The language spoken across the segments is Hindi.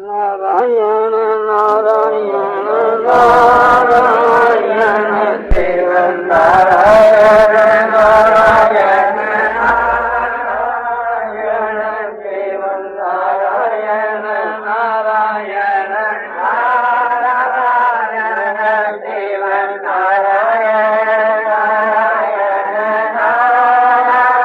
नारायण नारायण नारायण शिव नारायण नारायण नारायण शिव नारायण नारायण नारायण शिव नारायण नारायण नारायण शिव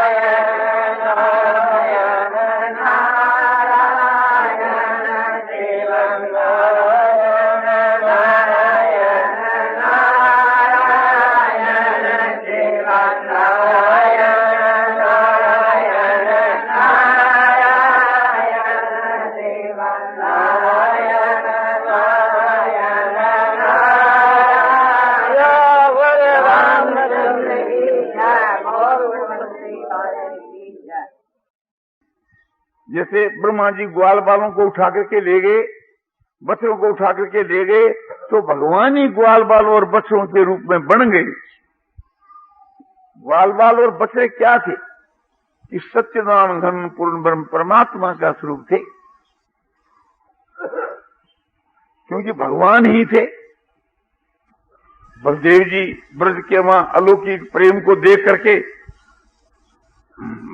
नारायण जैसे ब्रह्मा जी ग्वाल बालों को उठा करके ले गए, बछड़ों को उठा करके ले गए, तो भगवान ही ग्वाल बाल और बछड़ों के रूप में बन गए। ग्वाल बाल और बछड़े क्या थे? इस सच्चिदानंद घन पूर्ण ब्रह्म परमात्मा का स्वरूप थे, क्योंकि भगवान ही थे। बलदेव जी ब्रज के वहां अलौकिक प्रेम को देख करके,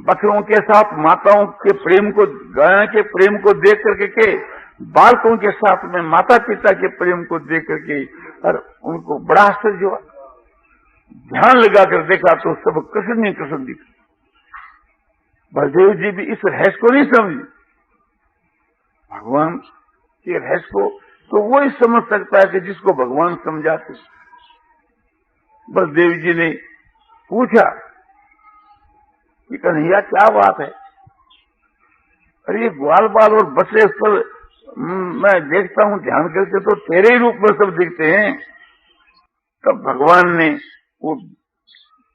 बछड़ों के साथ माताओं के प्रेम को, गायों के प्रेम को देख करके, बालकों के साथ में माता पिता के प्रेम को देख करके, और उनको बड़ा आश्चर्य हुआ। ध्यान लगाकर देखा तो सब कृष्ण ही कृष्ण दिखे। बलदेव जी भी इस रहस्य को नहीं समझे। भगवान के रहस्य को तो वो ही समझ सकता है कि जिसको भगवान समझाते। बलदेव जी ने पूछा कि कन्हैया क्या बात है? अरे ये ग्वाल बाल और बछड़े पर मैं देखता हूं ध्यान करके तो तेरे ही रूप में सब दिखते हैं। तब भगवान ने वो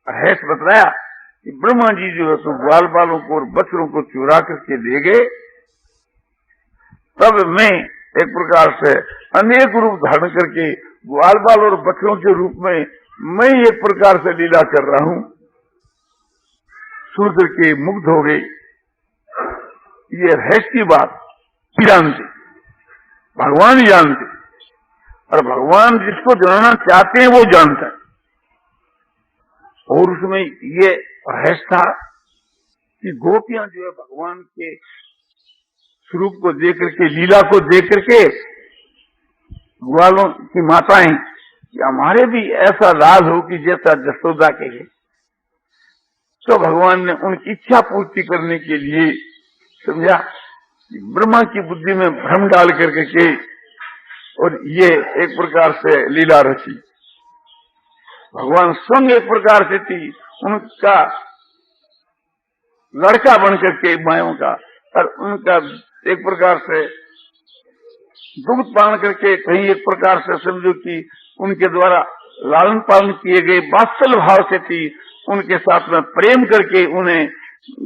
रहस्य बताया कि ब्रह्मा जी जो है तो ग्वाल बालों को और बछड़ों को चुरा करके ले गए। तब मैं एक प्रकार से अनेक रूप धारण करके ग्वाल बाल और बछड़ों के रूप में मैं एक प्रकार से लीला कर रहा हूं। सुन करके मुग्ध हो गए। ये रहस्य की बात जानते, भगवान ही जानते, और भगवान जिसको जानना चाहते हैं वो जानता है। और उसमें ये रहस्य था कि गोपियां जो है भगवान के स्वरूप को देख करके, लीला को देख करके, ग्वालों की माताएं कि हमारे भी ऐसा लाल हो कि जैसा जसोदा के है। तो भगवान ने उनकी इच्छा पूर्ति करने के लिए समझा कि ब्रह्मा की बुद्धि में भ्रम डाल करके के और ये एक प्रकार से लीला रची। भगवान स्वयं एक प्रकार से थी उनका लड़का बन करके मायों का, और उनका एक प्रकार से दुग्ध पान करके कहीं एक प्रकार से समझो कि उनके द्वारा लालन पालन किए गए वात्सल भाव से थी। उनके साथ में प्रेम करके उन्हें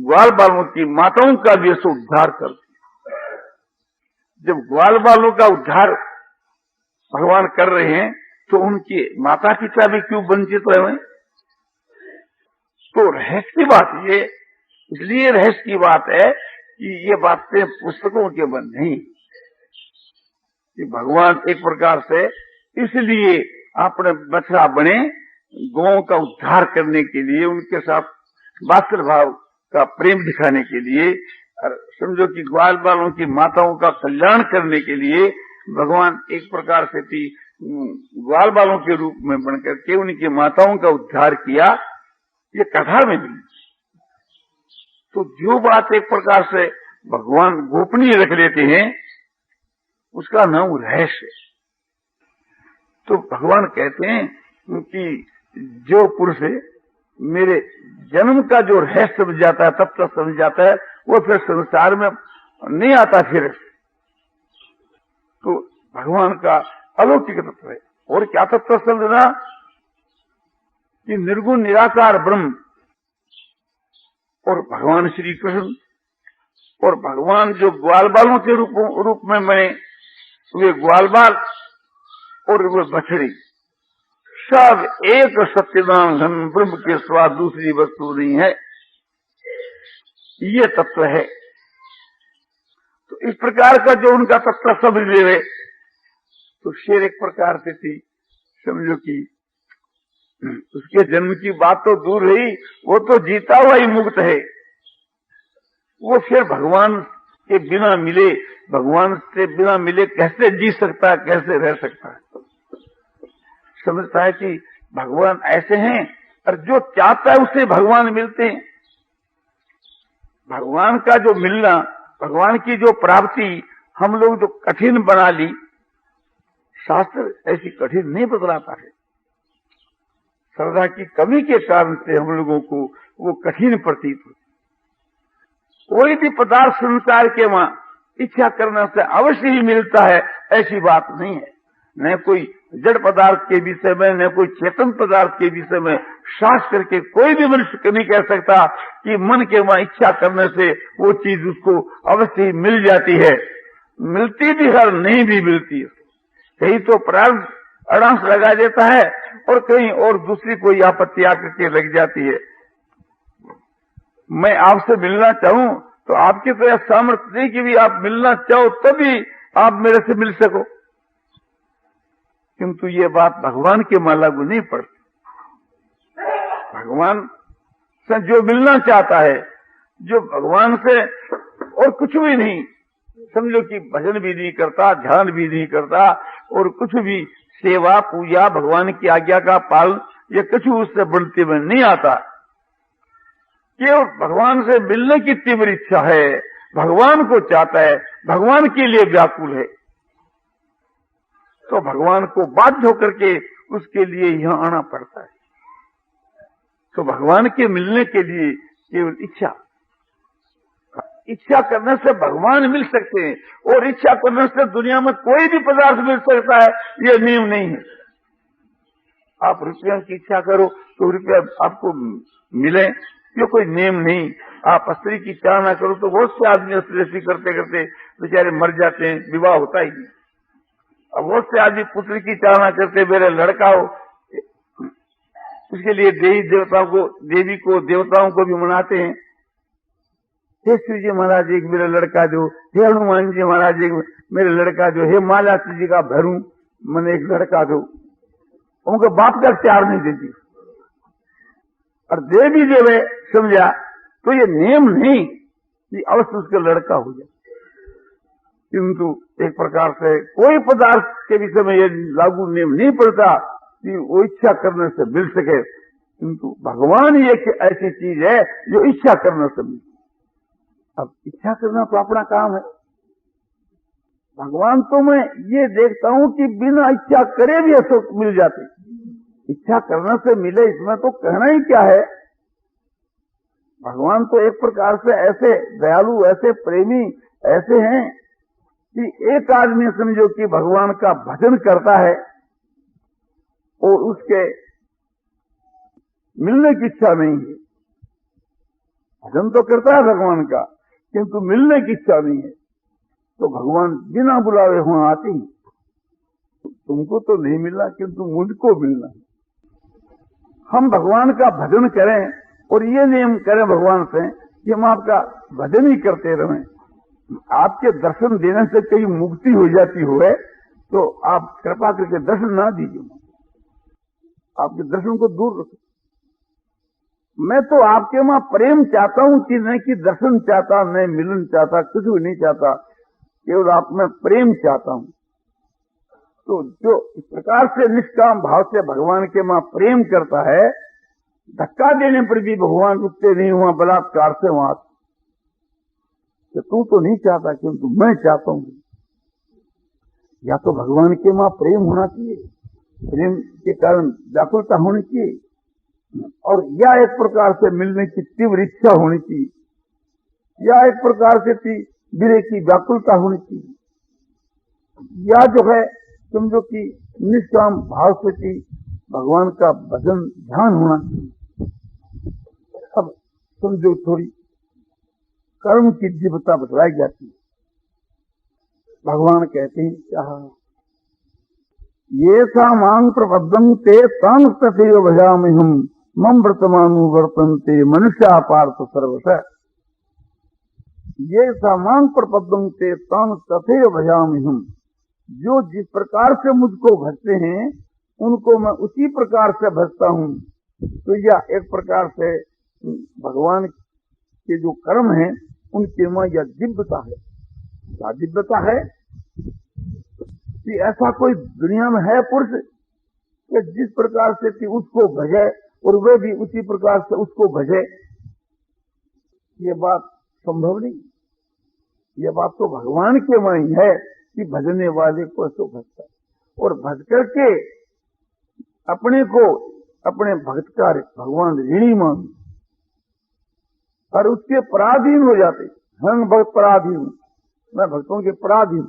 ग्वाल बालों की माताओं का भी ऐसा उद्धार कर। जब ग्वाल बालों का उद्धार भगवान कर रहे हैं तो उनके माता पिता भी क्यों वंचित रहे? तो रहस्य की बात ये, इसलिए रहस्य की बात है कि ये बातें पुस्तकों के बन नहीं, कि भगवान एक प्रकार से इसलिए अपने बछड़ा बने गौओं का उद्धार करने के लिए, उनके साथ वात्सल भाव का प्रेम दिखाने के लिए, और समझो कि ग्वाल बालों की माताओं का कल्याण करने के लिए भगवान एक प्रकार से थी ग्वाल बालों के रूप में बनकर के उनकी माताओं का उद्धार किया। ये कथा में मिली। तो जो बात एक प्रकार से भगवान गोपनीय रख लेते हैं उसका नाम रहस्य। तो भगवान कहते हैं कि जो पुरुष मेरे जन्म का जो रहस्य समझ जाता है, तब तक समझ जाता है, वो फिर संसार में नहीं आता। फिर तो भगवान का अलौकिक तत्व है। और क्या तत्व समझना कि निर्गुण निराकार ब्रह्म और भगवान श्री कृष्ण और भगवान जो ग्वाल बालों के रूप में बने, वे ग्वाल बाल और वे बछड़ी सब एक सत्यनारायण घन ब्रह्म के सिवा दूसरी वस्तु नहीं है, ये तत्व है। तो इस प्रकार का जो उनका तत्व समझ ले, तो शेर एक प्रकार से थी, समझो कि उसके जन्म की बात तो दूर रही, वो तो जीता हुआ ही मुक्त है। वो फिर भगवान के बिना मिले, भगवान से बिना मिले कैसे जी सकता है, कैसे रह सकता है। समझता है कि भगवान ऐसे हैं, और जो चाहता है उसे भगवान मिलते हैं। भगवान का जो मिलना, भगवान की जो प्राप्ति हम लोग जो कठिन बना ली, शास्त्र ऐसी कठिन नहीं बतलाता है। श्रद्धा की कमी के कारण से हम लोगों को वो कठिन प्रतीत होती। कोई भी पदार्थ संसार के वहां इच्छा करने से अवश्य ही मिलता है, ऐसी बात नहीं है। न कोई जड़ पदार्थ के विषय में, न कोई चेतन पदार्थ के विषय में शास्त्र के कोई भी मनुष्य नहीं कह सकता कि मन के वहां इच्छा करने से वो चीज उसको अवश्य ही मिल जाती है। मिलती भी है, नहीं भी मिलती है। कहीं तो प्रार्थ अड़ांस लगा देता है, और कहीं और दूसरी कोई आपत्ति आकर के लग जाती है। मैं आपसे मिलना चाहूं तो आपके तो यह सामर्थ्य नहीं कि भी आप मिलना चाहो तभी आप मेरे से मिल सको, किंतु ये बात भगवान के में लागू नहीं पड़ती। भगवान से जो मिलना चाहता है, जो भगवान से और कुछ भी नहीं, समझो कि भजन भी नहीं करता, ध्यान भी नहीं करता, और कुछ भी सेवा पूजा भगवान की आज्ञा का पालन, ये कुछ उससे बढ़ते में नहीं आता। केवल भगवान से मिलने की तीव्र इच्छा है, भगवान को चाहता है, भगवान के लिए व्याकुल है, तो भगवान को बाध्य होकर के उसके लिए यहाँ आना पड़ता है। तो भगवान के मिलने के लिए केवल इच्छा करने से भगवान मिल सकते हैं, और इच्छा करने से दुनिया में कोई भी पदार्थ मिल सकता है, ये नियम नहीं है। आप रुपया की इच्छा करो तो रुपया आपको मिले, ये कोई नियम नहीं। आप स्त्री की इच्छा ना करो तो बहुत से आदमी स्त्री करते करते बेचारे मर जाते हैं, विवाह होता ही नहीं। अब बहुत से आदमी पुत्र की चाहना करते मेरे लड़का हो, उसके लिए देवी को देवताओं को भी मनाते हैं। हे श्री जी महाराज एक मेरा लड़का दो, हे हनुमान जी महाराज एक मेरे लड़का दो, हे माला जी का भरू मैंने एक लड़का दो। उनका बाप का प्यार नहीं देती, और दे भी देवे समझा तो ये नियम नहीं कि अवश्य उसका लड़का हो जाए। किंतु एक प्रकार से कोई पदार्थ के विषय में ये लागू नियम नहीं पड़ता कि वो इच्छा करने से मिल सके, किंतु भगवान ही एक ऐसी चीज है जो इच्छा करने से मिल। अब इच्छा करना तो अपना काम है। भगवान तो मैं ये देखता हूं कि बिना इच्छा करे भी ऐसा मिल जाते। इच्छा करने से मिले इसमें तो कहना ही क्या है। भगवान तो एक प्रकार से ऐसे दयालु, ऐसे प्रेमी ऐसे हैं कि एक आदमी समझो कि भगवान का भजन करता है और उसके मिलने की इच्छा नहीं है। भजन तो करता है भगवान का, किंतु मिलने की इच्छा नहीं है, तो भगवान बिना बुलावे वहां आते ही। तुमको तो नहीं मिलना, किंतु मुझको मिलना। हम भगवान का भजन करें और ये नियम करें भगवान से कि हम आपका भजन ही करते रहें। आपके दर्शन देने से कहीं मुक्ति हो जाती हो तो आप कृपा करके दर्शन ना दीजिए, आपके दर्शन को दूर रखो। मैं तो आपके वहां प्रेम चाहता हूं कि न कि दर्शन चाहता, न मिलन चाहता, कुछ भी नहीं चाहता, केवल आप में प्रेम चाहता हूं। तो जो इस प्रकार से निष्काम भाव से भगवान के वहां प्रेम करता है, धक्का देने पर भी भगवान रुकते नहीं, वहां बलात्कार से वहां कि तू तो नहीं चाहता किंतु मैं चाहता हूं। या तो भगवान के वहां प्रेम होना चाहिए, प्रेम के कारण व्याकुलता होनी चाहिए, और या एक प्रकार से मिलने की तीव्र इच्छा होनी चाहिए, या एक प्रकार से विरह की व्याकुलता होनी चाहिए, या जो है समझो कि निष्काम भाव से भगवान का भजन ध्यान होना चाहिए। अब समझो थोड़ी कर्म की दिव्यता बतलाई जाती है। भगवान कहते हैं क्या, ये सा मांग प्रपद्यं ते तांग तथैव भजाम्यहम् मम वर्तमानुवर्तन्ते मनुष्या पार्थ सर्वशः। ये सा मांग प्रपद्यं ते तांग तथैव भजाम्यहम्, जो जिस प्रकार से मुझको भजते हैं उनको मैं उसी प्रकार से भजता हूँ। तो यह एक प्रकार से भगवान के जो कर्म हैं उनके में यह दिव्यता है। क्या दिव्यता है कि ऐसा कोई दुनिया में है पुरुष कि जिस प्रकार से कि उसको भजे और वे भी उसी प्रकार से उसको भजे? ये बात संभव नहीं। ये बात तो भगवान के में ही है कि भजने वाले को ऐसा भजता है और भज करके अपने को अपने भक्त का भगवान ऋणी मान और उसके पराधीन हो जाते। हम भक्त पराधीन, मैं भक्तों के पराधीन।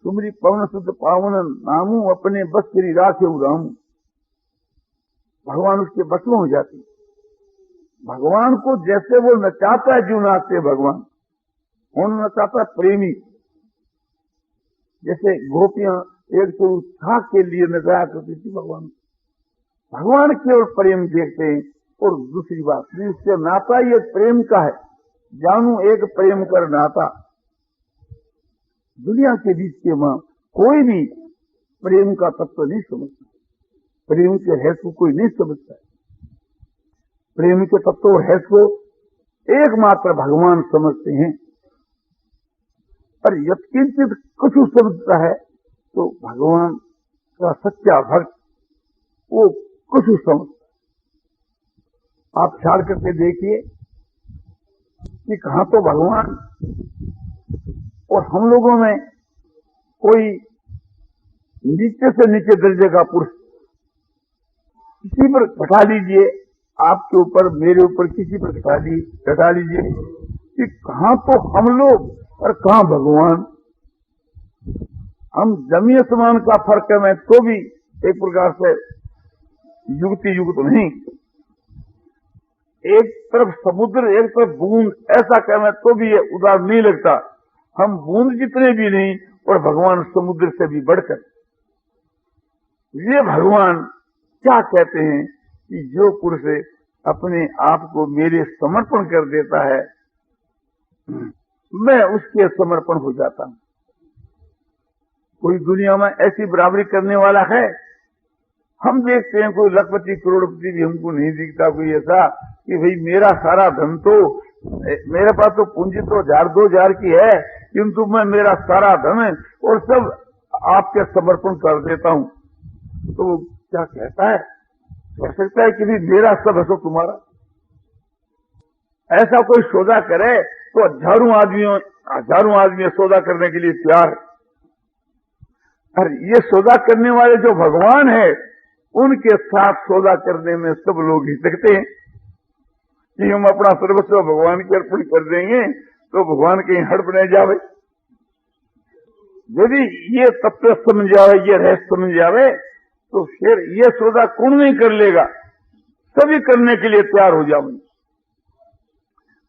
तुमरी पवन शुद्ध पावन नामू अपने बस तेरी राखे उड़ामू। भगवान उसके बस में हो जाते। भगवान को जैसे वो नचाता है, जो नाचते भगवान उन नचाता है प्रेमी। जैसे गोपियां एक तो उत्साह के लिए नचाया करती थी भगवान। भगवान केवल प्रेम देखते हैं और दूसरी बात नहीं, उससे नाता ये प्रेम का है। जानू एक प्रेम कर नाता। दुनिया के बीच के मां कोई भी प्रेम का तत्व नहीं समझता, प्रेम के रहस्य कोई नहीं समझता है। प्रेम के तत्व रहस्य एकमात्र भगवान समझते हैं। और यत्किंचित कुछ समझता है तो भगवान का सच्चा भक्त वो कुछ समझता। आप ख्याल करके देखिए कि कहां तो भगवान और हम लोगों में कोई नीचे से नीचे दर्जे का पुरुष, किसी पर घटा लीजिए, आपके ऊपर मेरे ऊपर किसी पर घटा लीजिए कि कहां तो हम लोग और कहां भगवान। हम जमीन आसमान का फर्क है तो भी एक प्रकार से युक्ति युक्त नहीं। एक तरफ समुद्र एक तरफ बूंद ऐसा कहना तो भी ये उदार नहीं लगता। हम बूंद जितने भी नहीं और भगवान समुद्र से भी बढ़कर। ये भगवान क्या कहते हैं कि जो पुरुष अपने आप को मेरे समर्पण कर देता है मैं उसके समर्पण हो जाता हूं। कोई दुनिया में ऐसी बराबरी करने वाला है? हम देखते हैं कोई लखपति करोड़पति भी हमको नहीं दिखता कोई ऐसा कि भाई मेरा सारा धन तो मेरे पास तो पूंजी तो 1000-2000 की है, किंतु मैं मेरा सारा धन और सब आपके समर्पण कर देता हूं। तो वो क्या कहता है? कह सकता है कि भी मेरा सब है तो तुम्हारा। ऐसा कोई सौदा करे तो हजारों आदमी सौदा करने के लिए तैयार है। और ये सौदा करने वाले जो भगवान है उनके साथ सौदा करने में सब लोग हिचकते हैं कि हम अपना सर्वस्व भगवान के अर्पण कर देंगे तो भगवान कहीं हड़प नहीं जावे। यदि ये तत्व समझ जावे, ये रहस्य समझ जावे तो फिर ये सौदा कौन नहीं कर लेगा, सभी करने के लिए तैयार हो जाओगे।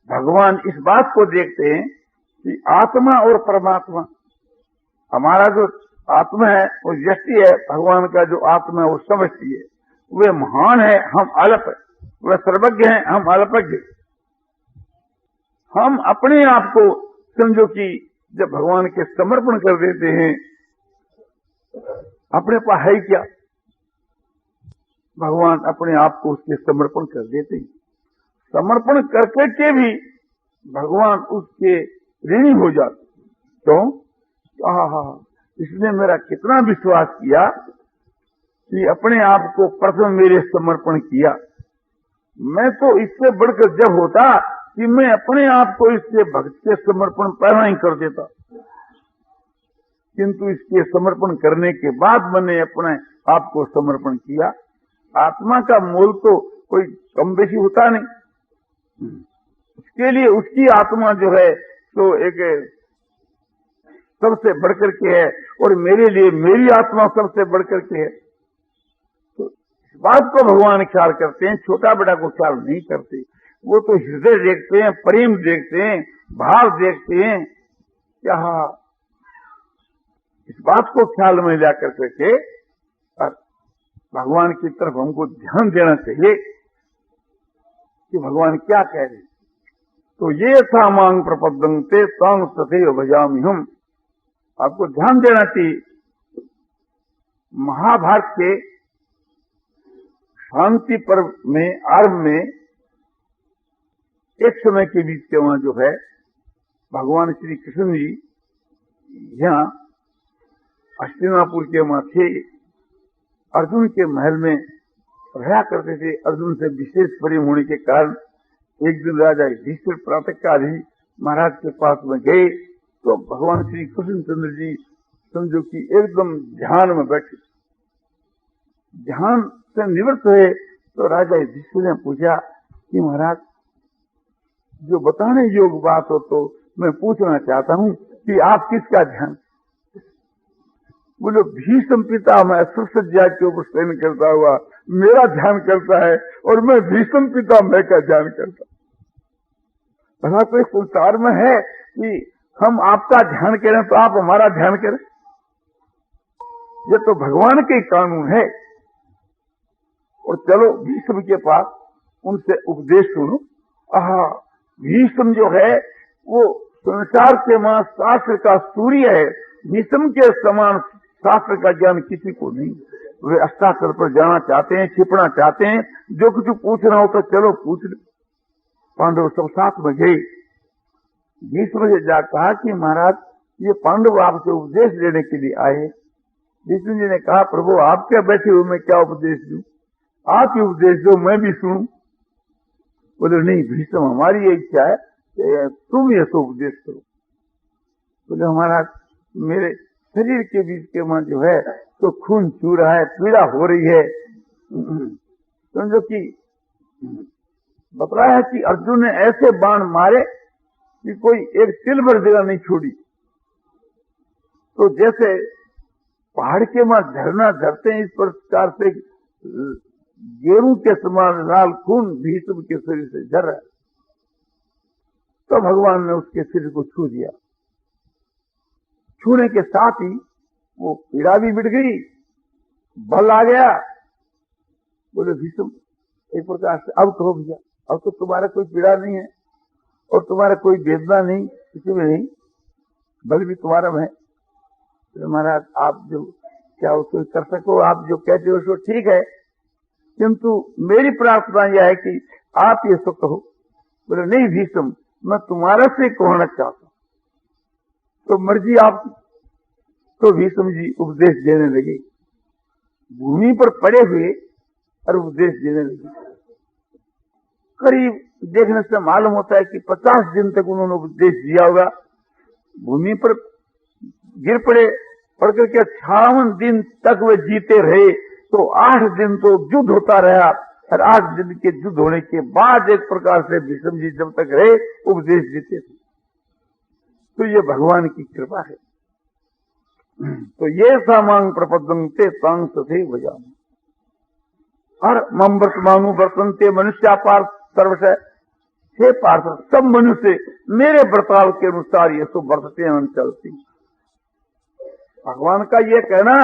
भगवान इस बात को देखते हैं कि आत्मा और परमात्मा, हमारा जो आत्मा है वो व्यक्ति है, भगवान का जो आत्मा है वो समष्टि है। वे महान है, हम अल्प है। वे सर्वज्ञ हैं, हम अल्पज्ञ। हम अपने आप को समझो कि जब भगवान के समर्पण कर देते हैं, अपने पास है क्या? भगवान अपने आप को उसके समर्पण कर देते हैं। समर्पण करके के भी भगवान उसके ऋणी हो जाते। क्यों? इसने मेरा कितना विश्वास किया कि अपने आप को प्रथम मेरे समर्पण किया। मैं तो इससे बढ़कर जब होता कि मैं अपने आप को इसके भक्त के समर्पण पहले ही कर देता, किंतु इसके समर्पण करने के बाद मैंने अपने आप को समर्पण किया। आत्मा का मोल तो कोई कम बेशी होता नहीं। उसके लिए उसकी आत्मा जो है तो एक सबसे बढ़कर के है और मेरे लिए मेरी आत्मा सबसे बढ़कर के है। तो इस बात को भगवान ख्याल करते हैं, छोटा बड़ा को ख्याल नहीं करते। वो तो हृदय देखते हैं, प्रेम देखते हैं, भाव देखते हैं। क्या इस बात को ख्याल में ला कर के और भगवान की तरफ हमको ध्यान देना चाहिए कि भगवान क्या कह रहे। तो ये था मांग प्रपद्यन्ते तांग तथैव भजामि हम। आपको ध्यान देना चाहिए महाभारत के शांति पर्व में आरंभ में एक समय के बीच के वहां जो है भगवान श्री कृष्ण जी यहाँ हस्तिनापुर के वहां थे, अर्जुन के महल में रहा करते थे। अर्जुन से विशेष प्रेम होने के कारण एक दिन राजा युधिष्ठिर प्रातः काल ही महाराज के पास में गए तो भगवान श्री कृष्णचंद्र जी समझो कि एकदम ध्यान में बैठे। ध्यान से निवृत्त हुए तो राजा युधिष्ठिर ने पूछा कि महाराज जो बताने योग्य बात हो तो मैं पूछना चाहता हूँ कि आप किसका ध्यान। बोलो भीष्म पितामह सुसज्जा के ऊपर शयन करता हुआ मेरा ध्यान करता है और मैं भीष्म पितामह का ध्यान करता। भला कोई संसार में है कि हम आपका ध्यान करें तो आप हमारा ध्यान करें? ये तो भगवान के कानून है। और चलो भीष्म के पास उनसे उपदेश सुनो। भीष्म जो है वो संसार के मां शास्त्र का सूर्य है। भीष्म के समान शास्त्र का ज्ञान किसी को नहीं। वे अस्ताचल पर जाना चाहते हैं, छिपना चाहते हैं। जो कुछ पूछना हो तो चलो पूछ लो। पांडव सब साथ में गए। भीष्म से जा कहा कि महाराज ये पांडव आपसे उपदेश लेने के लिए आए। भीष्म जी ने कहा प्रभु आप क्या बैठे हुए मैं क्या उपदेश दूं, आप ही उपदेश दो मैं भी सुनूं। बोले नहीं भीष्म हमारी ये इच्छा है कि तुम ये तो उपदेश करो। बोले महाराज मेरे शरीर के बीच के वहां जो है तो खून चू रहा है, पीड़ा हो रही है। समझो कि बतलाया है कि अर्जुन ने ऐसे बाण मारे कि कोई एक तिल भर जगह नहीं छोड़ी। तो जैसे पहाड़ के वहां झरना झरते हैं इस प्रकार से गेहूं के समान लाल खून भीष्म के शरीर से झर रहा है। तो भगवान ने उसके शरीर को छू दिया। छूने के साथ ही वो पीड़ा भी मिट गई, बल आ गया। बोले भीष्म एक प्रकार से अब कहो भैया अब तो तुम्हारा कोई पीड़ा नहीं है और तुम्हारा कोई वेदना नहीं, किसी में नहीं, बल भी तुम्हारा है। तो महाराज आप जो क्या उसको कर सको, आप जो कहते हो सो ठीक है, किंतु मेरी प्रार्थना यह है कि आप ये सो कहो। बोले नहीं भीष्म मैं तुम्हारा से कहना चाहता हूं तो मर्जी आप। तो भीष्म जी उपदेश देने लगे, भूमि पर पड़े हुए और उपदेश देने लगे। करीब देखने से मालूम होता है कि 50 दिन तक उन्होंने उपदेश दिया होगा। भूमि पर गिर पड़े, पड़कर के 58 दिन तक वे जीते रहे। तो 8 दिन तो युद्ध होता रहा और 8 दिन के युद्ध होने के बाद एक प्रकार से भीष्म जी जब तक रहे उपदेश देते थे। तो ये भगवान की कृपा है। तो ये सामांग प्रपद्यन्ते तांग तथैव भजामि। और मम वर्तमानु वर्तन्ते मनुष्य पार्थ सर्वशः। हे पार्थ सब मनुष्य मेरे बर्ताव के अनुसार ये तो बरतते हैं, चलती। भगवान का ये कहना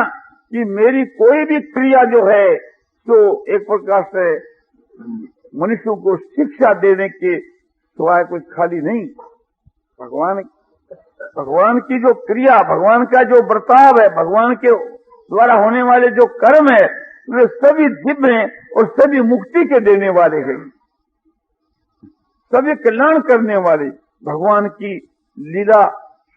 कि मेरी कोई भी क्रिया जो है तो एक प्रकार से मनुष्यों को शिक्षा देने के सिवाय कोई खाली नहीं। भगवान की जो क्रिया, भगवान का जो बर्ताव है, भगवान के द्वारा होने वाले जो कर्म है वे सभी दिव्य हैं और सभी मुक्ति के देने वाले हैं, सभी कल्याण करने वाले। भगवान की लीला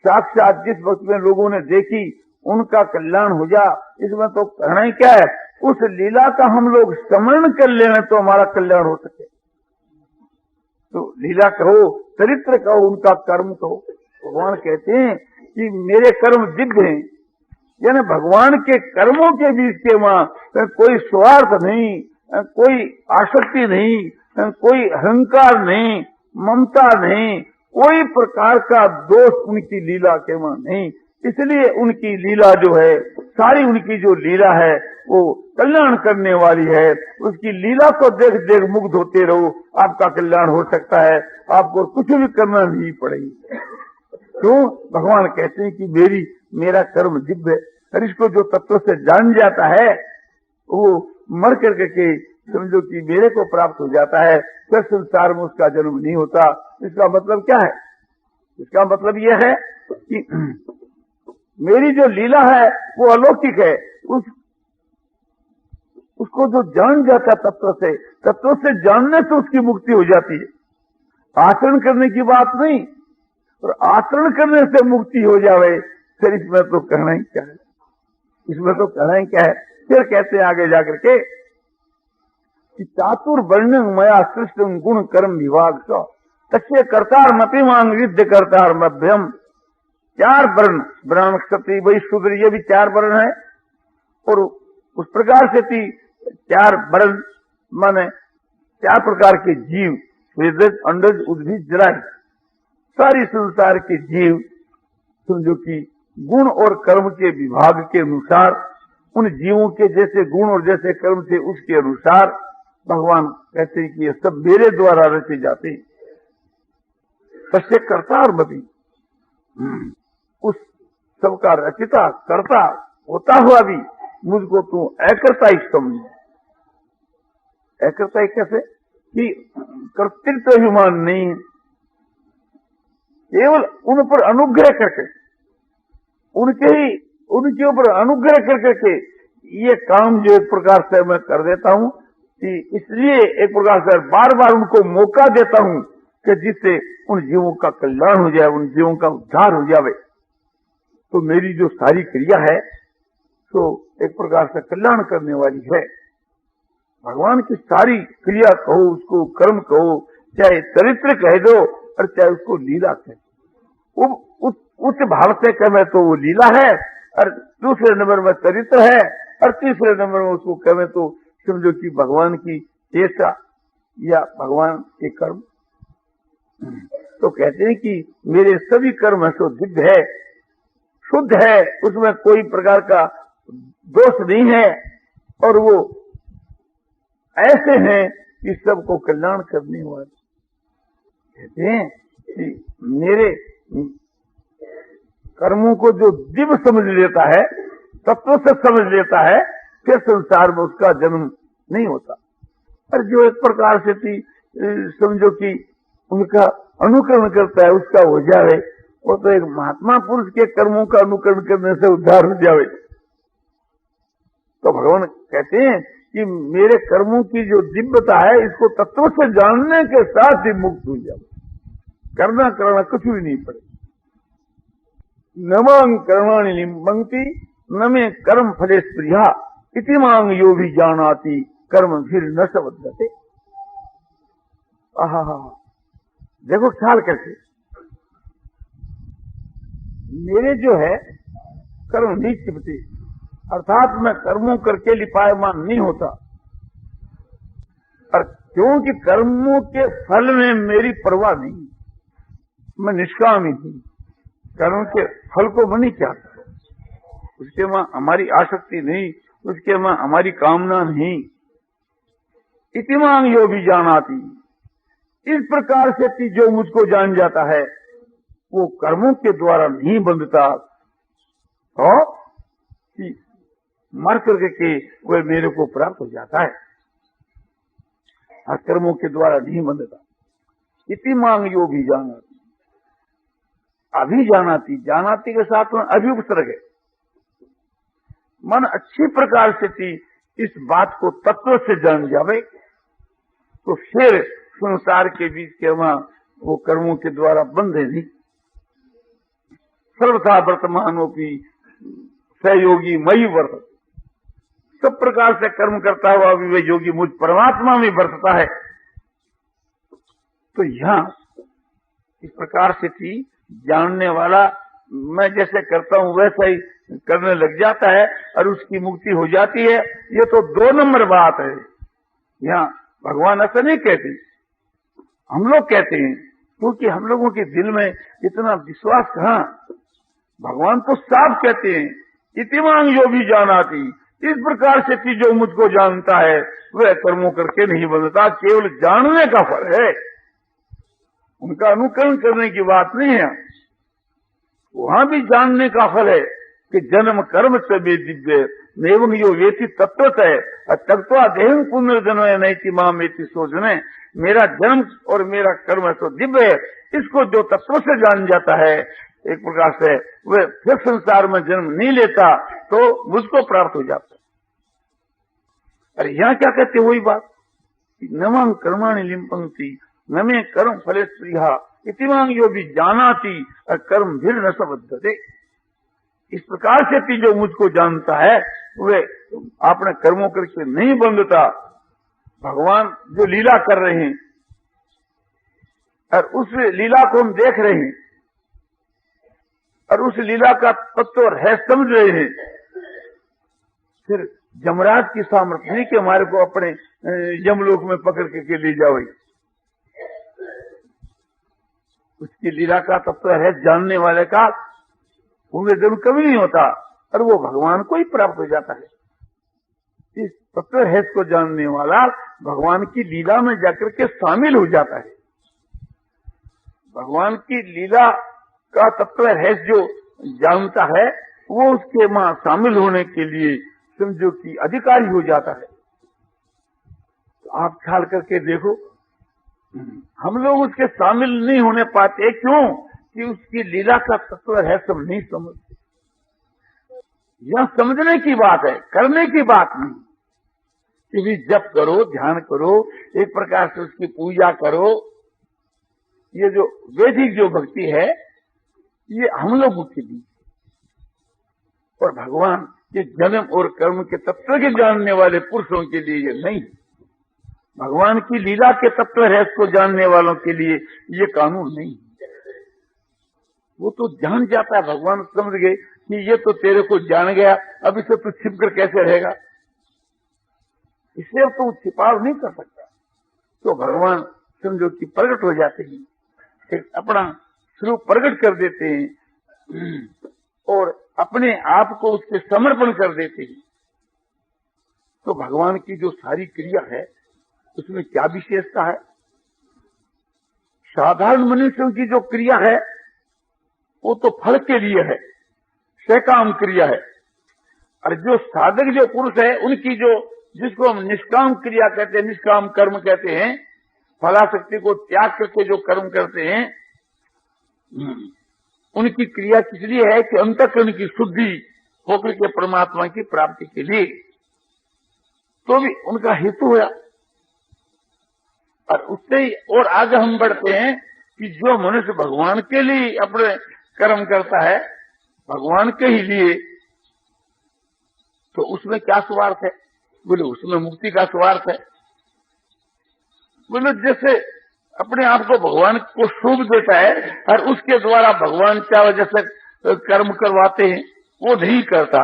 साक्षात जिस वक्त में लोगों ने देखी उनका कल्याण हो जा, इसमें तो कहना ही क्या है। उस लीला का हम लोग स्मरण कर लेना तो हमारा कल्याण हो सके। तो लीला कहो, चरित्र कहो, उनका कर्म कहो। भगवान कहते हैं कि मेरे कर्म दिव्य हैं, यानी भगवान के कर्मों के बीच के वहां कोई स्वार्थ नहीं, कोई आसक्ति नहीं, कोई अहंकार नहीं, ममता नहीं, कोई प्रकार का दोष उनकी लीला के वहां नहीं। इसलिए उनकी लीला जो है, सारी उनकी जो लीला है वो कल्याण करने वाली है। उसकी लीला को देख देख मुग्ध होते रहो, आपका कल्याण हो सकता है, आपको कुछ भी करना नहीं पड़ेगी। क्यों? भगवान कहते हैं कि मेरा कर्म दिव्य है, और इसको जो तत्व से जान जाता है वो मर करके के समझो कि मेरे को प्राप्त हो जाता है, फिर संसार में उसका जन्म नहीं होता। इसका मतलब क्या है? इसका मतलब यह है कि मेरी जो लीला है वो अलौकिक है। उसको जो जान जाता तत्व से जानने से उसकी मुक्ति हो जाती है। आचरण करने की बात नहीं, और आचरण करने से मुक्ति हो जावे, फिर इसमें तो कहना ही क्या है, इसमें तो कहना ही क्या है। फिर कहते हैं आगे जाकर के कि चातुर वर्ण मया सृष्ट गुण कर्म विभाग तस्य कर्तार मति मांग विद्य कर्तार मभ्यम। 4 वर्ण, ब्राह्मण क्षत्रिय वैश्य शूद्र, ये भी 4 वर्ण है। और उस प्रकार से 4 वर्ण माने 4 प्रकार के जीव, वेदज, अंडज, उद्भिद, जरायुज, सारी संसार के जीव समझो कि गुण और कर्म के विभाग के अनुसार, उन जीवों के जैसे गुण और जैसे कर्म थे उसके अनुसार भगवान कहते हैं कि ये सब मेरे द्वारा रचे जाते हैं। तस्य कर्ता और मति, उस सबका रचिता कर्ता होता हुआ भी मुझको तू अकर्ता ही समझ। अकर्ता कैसे? कि कर्तृत्व अभिमान नहीं, केवल उन पर अनुग्रह करके, उनके ऊपर अनुग्रह करके ये काम जो एक प्रकार से मैं कर देता हूं, कि इसलिए एक प्रकार से बार बार उनको मौका देता हूं कि जिससे उन जीवों का कल्याण हो जाए, उन जीवों का उद्धार हो जाए। तो मेरी जो सारी क्रिया है तो एक प्रकार से कल्याण करने वाली है। भगवान की सारी क्रिया कहो, उसको कर्म कहो, चाहे चरित्र कह दो और चाहे उसको लीला कह दो, उस भाव से कहे तो वो लीला है, और दूसरे नंबर में चरित्र है, और तीसरे नंबर में उसको कहे तो समझो कि भगवान की चेष्टा या भगवान के कर्म। तो कहते हैं कि मेरे सभी कर्म सो दिव्य है, शुद्ध है, उसमें कोई प्रकार का दोष नहीं है, और वो ऐसे हैं कि सबको कल्याण करने वाले। कहते हैं कि मेरे कर्मों को जो दिव्य समझ लेता है, तत्व से समझ लेता है, फिर संसार में उसका जन्म नहीं होता। और जो एक प्रकार से समझो कि उनका अनुकरण करता है, उसका हो जावे, वो तो एक महात्मा पुरुष के कर्मों का अनुकरण करने से उद्धार हो जावे। तो भगवान कहते हैं कि मेरे कर्मों की जो दिव्यता है, इसको तत्व से जानने के साथ ही मुक्त हो जावे, करना करना कुछ भी नहीं पड़े। न मांग कर्माणि लिम्बन्ति न में कर्म फले स्प्रिया इति मांग यो भी जानाति कर्म फिर न सबद्धते। आहा, देखो ख्याल करके, मेरे जो है कर्म नहीं छिपते, अर्थात मैं कर्मों करके लिपायमान नहीं होता। और क्योंकि कर्मों के फल में मेरी परवाह नहीं, मैं निष्काम ही हूं, कर्म के फल को मैं नहीं चाहता, उसके में हमारी आसक्ति नहीं, उसके में हमारी कामना नहीं। इति मांग यो भी जानाति, इस प्रकार से जो मुझको जान जाता है वो कर्मों के द्वारा नहीं बंधता, तो मर करके के वह मेरे को प्राप्त हो जाता है, और कर्मों के द्वारा नहीं बंधता। इति मांग यो भी जानाति, अभी जानाति, जानाति के साथ में अभिउपसर्ग है। मन अच्छी प्रकार से इस बात को तत्व से जान जावे, तो फिर संसार के बीच के वहां वो कर्मों के द्वारा बंधे नहीं। सर्वथा वर्तमानोपि सहयोगी मई वर्त, सब प्रकार से कर्म करता हुआ भी वह योगी मुझ परमात्मा में वर्तता है। तो यहां इस प्रकार से जानने वाला मैं जैसे करता हूं वैसा ही करने लग जाता है और उसकी मुक्ति हो जाती है। ये तो 2 नंबर बात है। यहाँ भगवान ऐसा नहीं कहते, हम लोग कहते हैं, क्योंकि हम लोगों के दिल में इतना विश्वास कहाँ, भगवान तो साफ कहते हैं, इतिमांग जो भी जानाती, इस प्रकार से कि जो मुझको जानता है वह कर्मों करके नहीं बनता, केवल जानने का फल है, उनका अनुकरण करने की बात नहीं है। वहां भी जानने का फल है कि जन्म कर्म से वे दिव्य एवं यो वेति तत्वत है, तत्वा देह पुनर्जन्म नैति माम एति सोचने, मेरा जन्म और मेरा कर्म तो दिव्य है, इसको जो तत्व से जान जाता है एक प्रकार से वह फिर संसार में जन्म नहीं लेता, तो मुझको प्राप्त हो जाता है। अरे यहाँ क्या कहते वही बात, नमं कर्माणि लिंपंक्ति न में कर्म फले स्प्रिया इतिमांग यो भी जानाती और कर्म भी न सबद्धते। इस प्रकार से कि जो मुझको जानता है वे अपने कर्मों करके नहीं बंधता। भगवान जो लीला कर रहे हैं और उस लीला को हम देख रहे हैं और उस लीला का तत्व है समझ रहे हैं, फिर जमराज की सामर्थ्य नहीं कि हमारे को अपने यमलोक में पकड़ के ले जाओ। उसकी लीला का तत्व है जानने वाले का उनमें जरूर कभी नहीं होता और वो भगवान को ही प्राप्त हो जाता है। इस तत्व है को जानने वाला भगवान की लीला में जाकर के शामिल हो जाता है। भगवान की लीला का तत्व है जो जानता है वो उसके वहां शामिल होने के लिए समझो कि अधिकारी हो जाता है। तो आप ख्याल करके देखो, हम लोग उसके शामिल नहीं होने पाते, क्यों कि उसकी लीला का तत्व है सब नहीं समझते। यह समझने की बात है, करने की बात नहीं। कि जप करो, ध्यान करो, एक प्रकार से उसकी पूजा करो, ये जो वैदिक जो भक्ति है ये हम लोगों के लिए, और भगवान के जन्म और कर्म के तत्व के जानने वाले पुरुषों के लिए ये नहीं। भगवान की लीला के तत्व है को जानने वालों के लिए ये कानून नहीं। वो तो जान जाता है, भगवान समझ गए कि ये तो तेरे को जान गया, अब इसे तू छिप कर कैसे रहेगा, इसे तो छिपाव नहीं कर सकता। तो भगवान समझो कि प्रकट हो जाते हैं, फिर अपना स्वरूप प्रकट कर देते हैं और अपने आप को उसके समर्पण कर देते हैं। तो भगवान की जो सारी क्रिया है उसमें क्या विशेषता है? साधारण मनुष्यों की जो क्रिया है वो तो फल के लिए है, सकाम क्रिया है, और जो साधक जो पुरुष है उनकी जो जिसको हम निष्काम क्रिया कहते हैं, निष्काम कर्म कहते हैं, फलाशक्ति को त्याग करके जो कर्म करते हैं, उनकी क्रिया किस लिए है कि अंतःकरण की शुद्धि होकर के परमात्मा की प्राप्ति के लिए। तो भी उनका हेतु हुआ। और उससे ही और आगे हम बढ़ते हैं कि जो मनुष्य भगवान के लिए अपने कर्म करता है, भगवान के ही लिए, तो उसमें क्या स्वार्थ है? बोले उसमें मुक्ति का स्वार्थ है। बोले जैसे अपने आप को भगवान को शुभ देता है और उसके द्वारा भगवान चाहे जैसे कर्म करवाते हैं वो नहीं करता,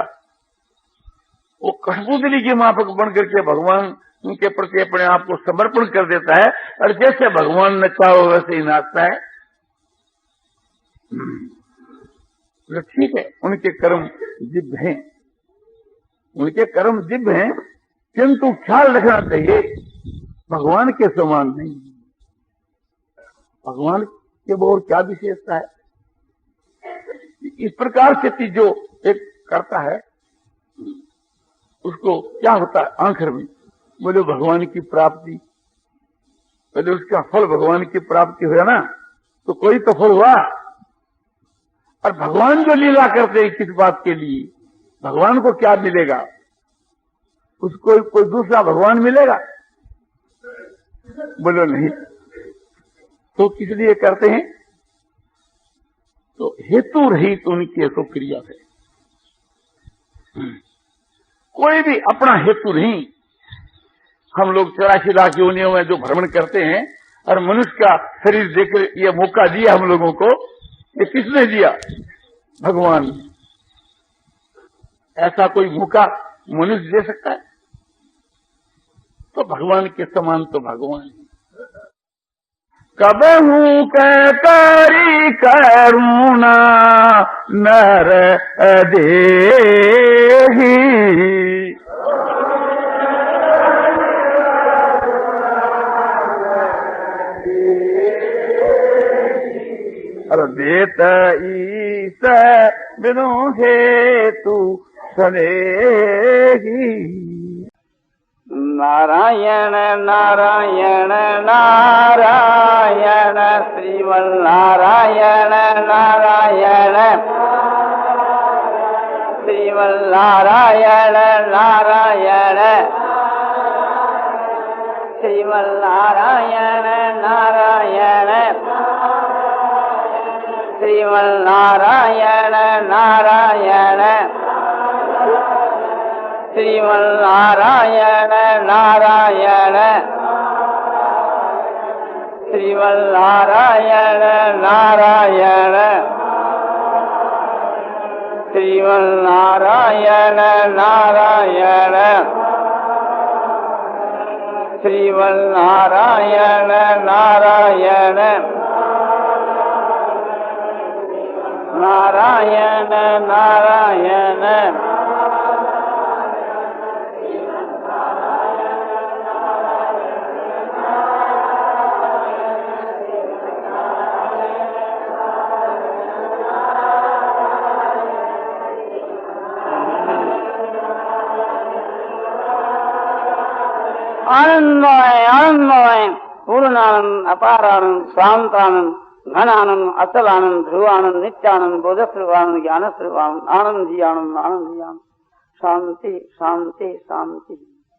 वो कठपुतली के माफक बन करके भगवान उनके प्रति अपने आप को समर्पण कर देता है और जैसे भगवान नचा हो वैसे ही नाचता है। तो ठीक है, उनके कर्म दिव्य हैं, उनके कर्म दिव्य हैं, किंतु ख्याल रखना चाहिए भगवान के समान नहीं। भगवान के और क्या विशेषता है? इस प्रकार से जो एक करता है उसको क्या होता है आखिर में? बोले भगवान की प्राप्ति, पहले उसका फल भगवान की प्राप्ति हुआ ना, तो कोई तो फल हुआ। और भगवान जो लीला करते हैं किस बात के लिए, भगवान को क्या मिलेगा? उसको कोई दूसरा भगवान मिलेगा? बोलो नहीं। तो किस लिए करते हैं? तो हेतु रहित उनकी तो क्रिया है, कोई भी अपना हेतु नहीं। हम लोग 84 लाख योनियों में जो भ्रमण करते हैं और मनुष्य का शरीर देकर ये मौका दिया हम लोगों को, ये किसने दिया? भगवान ने। ऐसा कोई मौका मनुष्य दे सकता है? तो भगवान के समान तो भगवान है। कबहू करी करुणा नर देही। अरे देत ईस बिनु हेतु सनेही। नारायण नारायण नारायण श्रीमन्नारायण नारायण श्रीमन्नारायण नारायण श्रीमन्नारायण नारायण श्रीमन्नारायण नारायण श्रीमन्नारायण नारायण श्रीमन्नारायण नारायण श्रीमन्नारायण नारायण श्रीमन्नारायण नारायण नारायण नारायण आनंदमय आनंदमय पूर्णानंद अपारानंद शांतानंद घनानंद अचलानंद ध्रुवानंद नित्यानंद बोधस्वरूपानंद ज्ञानस्वरूपानंद आनंद ही आनंद आनंद ही आनंद शांति शांति शांति।